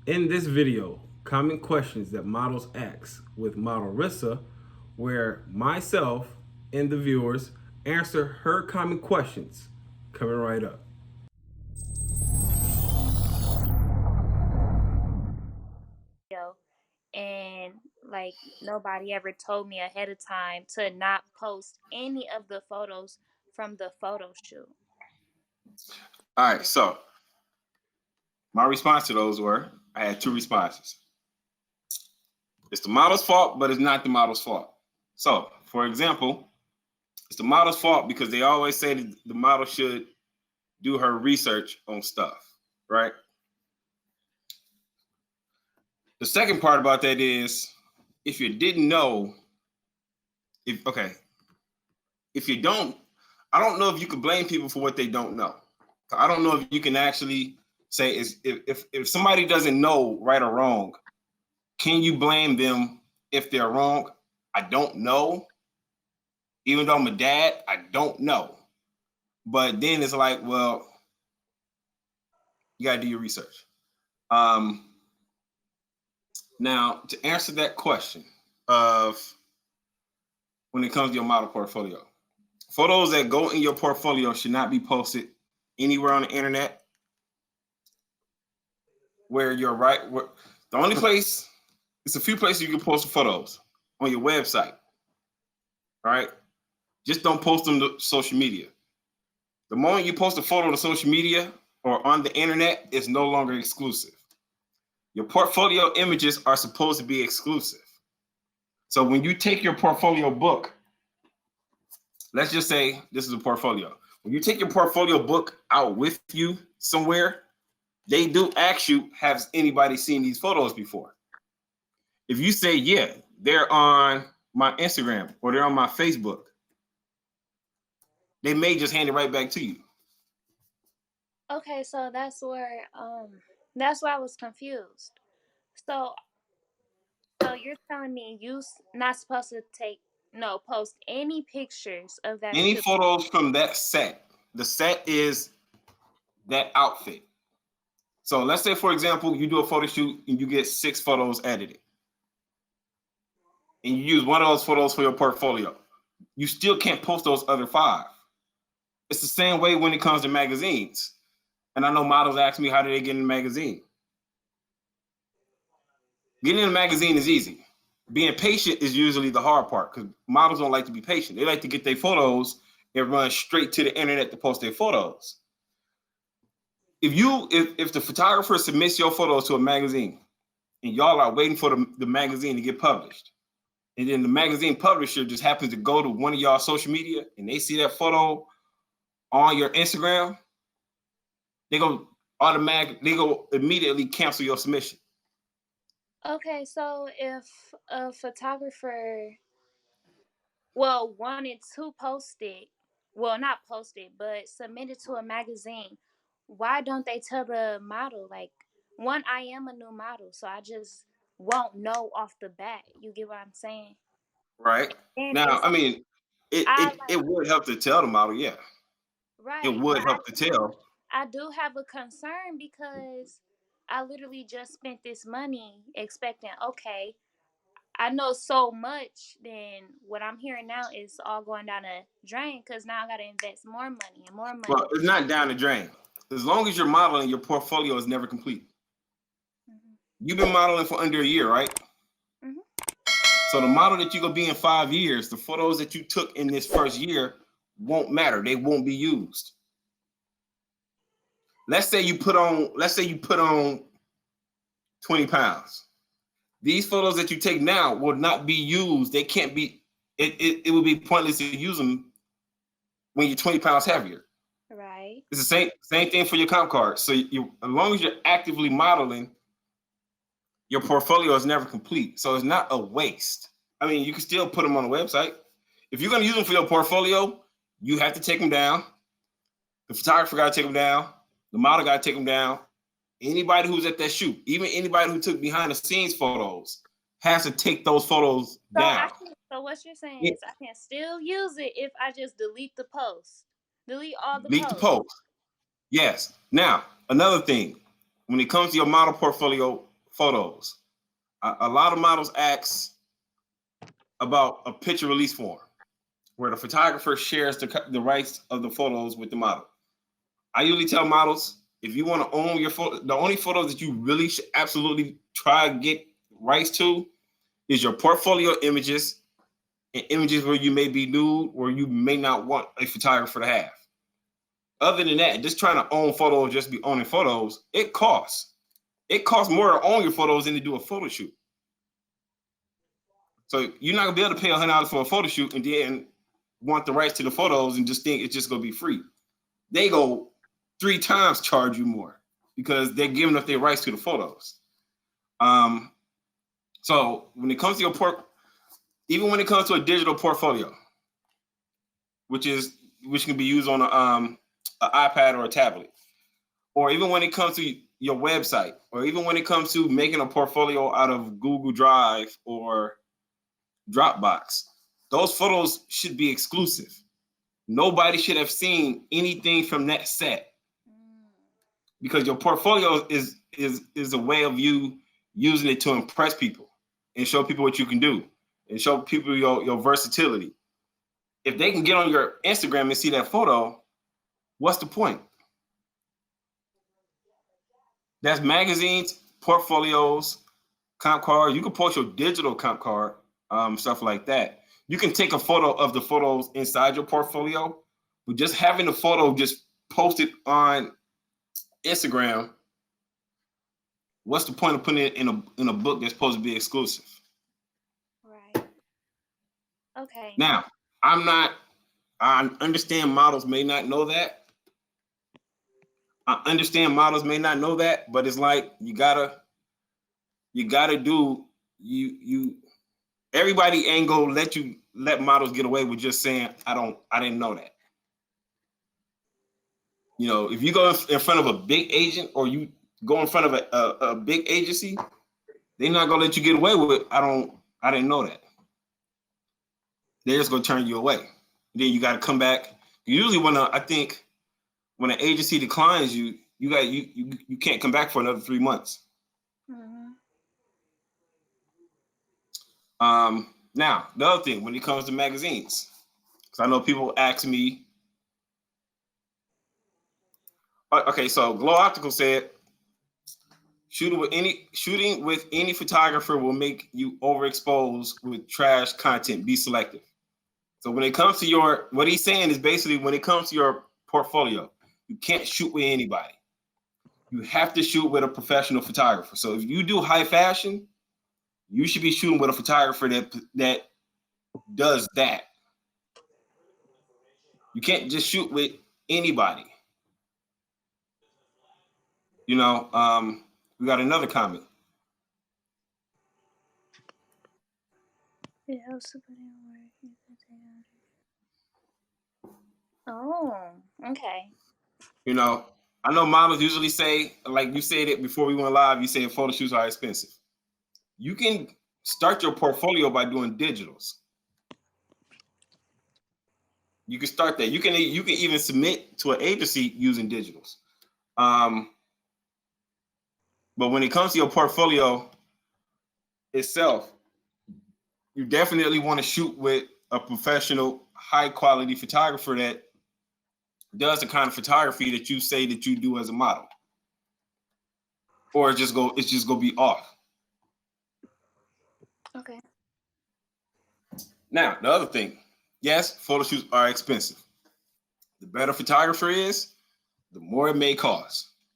In this video, common questions that models ask with model Rissa, where myself and the viewers answer her common questions. Coming right up. Video, and like nobody ever told me ahead of time to not post any of the photos from the photo shoot. All right, so my response to those were I had two responses. It's the model's fault, but it's not the model's fault. So, for example, it's the model's fault because they always say that the model should do her research on stuff, right? The second part about that is if you didn't know, if you don't, I don't know if you can blame people for what they don't know. I don't know if you can actually say if somebody doesn't know right or wrong, can you blame them if they're wrong? I don't know. Even though I'm a dad, I don't know. But then it's like, well, you got to do your research. Now, to answer that question of when it comes to your model portfolio, photos that go in your portfolio should not be posted anywhere on the internet where you're right. The only place, it's a few places you can post photos on your website, right? Just don't post them to social media. The moment you post a photo to social media or on the internet, it's no longer exclusive. Your portfolio images are supposed to be exclusive. So when you take your portfolio book, let's just say this is a portfolio. When you take your portfolio book out with you somewhere, they do ask you, has anybody seen these photos before? If you say, yeah, they're on my Instagram or they're on my Facebook, they may just hand it right back to you. Okay, so that's why I was confused. So you're telling me not supposed to post any pictures of that Any shoot. photos from that set. The set is that outfit. So let's say, for example, you do a photo shoot and you get 6 photos edited. And you use one of those photos for your portfolio. You still can't post those other 5. It's the same way when it comes to magazines. And I know models ask me, how do they get in a magazine? Getting in a magazine is easy. Being patient is usually the hard part because models don't like to be patient. They like to get their photos and run straight to the internet to post their photos. If the photographer submits your photos to a magazine and y'all are waiting for the magazine to get published, and then the magazine publisher just happens to go to one of y'all social media and they see that photo on your Instagram, they go immediately cancel your submission. Okay, so if a photographer wanted to post it, well, not post it, but submit it to a magazine, why don't they tell the model? Like, one, I am a new model, so I just won't know off the bat. You get what I'm saying? Right. And Now, it's I mean, I it would help to tell the model, yeah. It right, but would help to tell. I do have a concern because I literally just spent this money expecting, okay, I know so much, then what I'm hearing now is all going down a drain because now I got to invest more money and more Well, money. it's not down the drain. As long as you're modeling, your portfolio is never complete. Hmm. You've been modeling for under a year, right? Hmm. So the model that you're gonna be in 5 years, the photos that you took in this first year won't matter. They won't be used. Let's say you put on 20 pounds. These photos that you take now will not be used. They can't be, it would be pointless to use them when you're 20 pounds heavier. Right. It's the same thing for your comp card. So as long as you're actively modeling, your portfolio is never complete. So it's not a waste. I mean, you can still put them on the website. If you're going to use them for your portfolio, you have to take them down. The photographer got to take them down. The model got to take them down. Anybody who's at that shoot, even anybody who took behind the scenes photos, has to take those photos down. So what you're saying Yeah. is I can still use it if I just delete the post, delete all the Delete the posts. post. Yes. Now, another thing, when it comes to your model portfolio, photos. A lot of models ask about a picture release form where the photographer shares the rights of the photos with the model. I usually tell models, if you want to own your photo, the only photos that you really should absolutely try to get rights to is your portfolio images and images where you may be nude or you may not want a photographer to have. Other than that, just trying to own photos, just be owning photos, it costs. It costs more to own your photos than to do a photo shoot. So you're not gonna be able to pay $100 for a photo shoot and then want the rights to the photos and just think it's just gonna be free. They go 3 times charge you more because they're giving up their rights to the photos. So when it comes to even when it comes to a digital portfolio, which can be used on an iPad or a tablet, or even when it comes to your website, or even when it comes to making a portfolio out of Google Drive or Dropbox, those photos should be exclusive. Nobody should have seen anything from that set because your portfolio is a way of you using it to impress people and show people what you can do and show people your versatility. If they can get on your Instagram and see that photo, what's the point? That's magazines, portfolios, comp card. You can post your digital comp card, stuff like that. You can take a photo of the photos inside your portfolio, but just having the photo just posted on Instagram, what's the point of putting it in a book that's supposed to be exclusive? Right. Okay. Now, I understand models may not know that. But it's like you gotta do everybody ain't gonna let models get away with just saying, I didn't know that. You know, if you go in front of a big agent or you go in front of a big agency, they're not gonna let you get away with it. I didn't know that. They're just gonna turn you away. Then you gotta come back. Usually when an agency declines you, you can't come back for another 3 months. Mm-hmm. Now, the other thing, when it comes to magazines, because I know people ask me, okay, so Glow Optical said, shooting with any photographer will make you overexposed with trash content. Be selective. So when it comes to what he's saying is basically when it comes to your portfolio, you can't shoot with anybody. You have to shoot with a professional photographer. So if you do high fashion, you should be shooting with a photographer that does that. You can't just shoot with anybody. You know, we got another comment. It helps to put in work. Oh, okay. You know, I know models usually say, like you said it before we went live, you said photo shoots are expensive. You can start your portfolio by doing digitals. You can start that. You can even submit to an agency using digitals. But when it comes to your portfolio itself, you definitely want to shoot with a professional, high quality photographer that does the kind of photography that you say that you do as a model. Or it's just gonna be off. Okay. Now, the other thing, yes, photo shoots are expensive. The better photographer is, the more it may cost.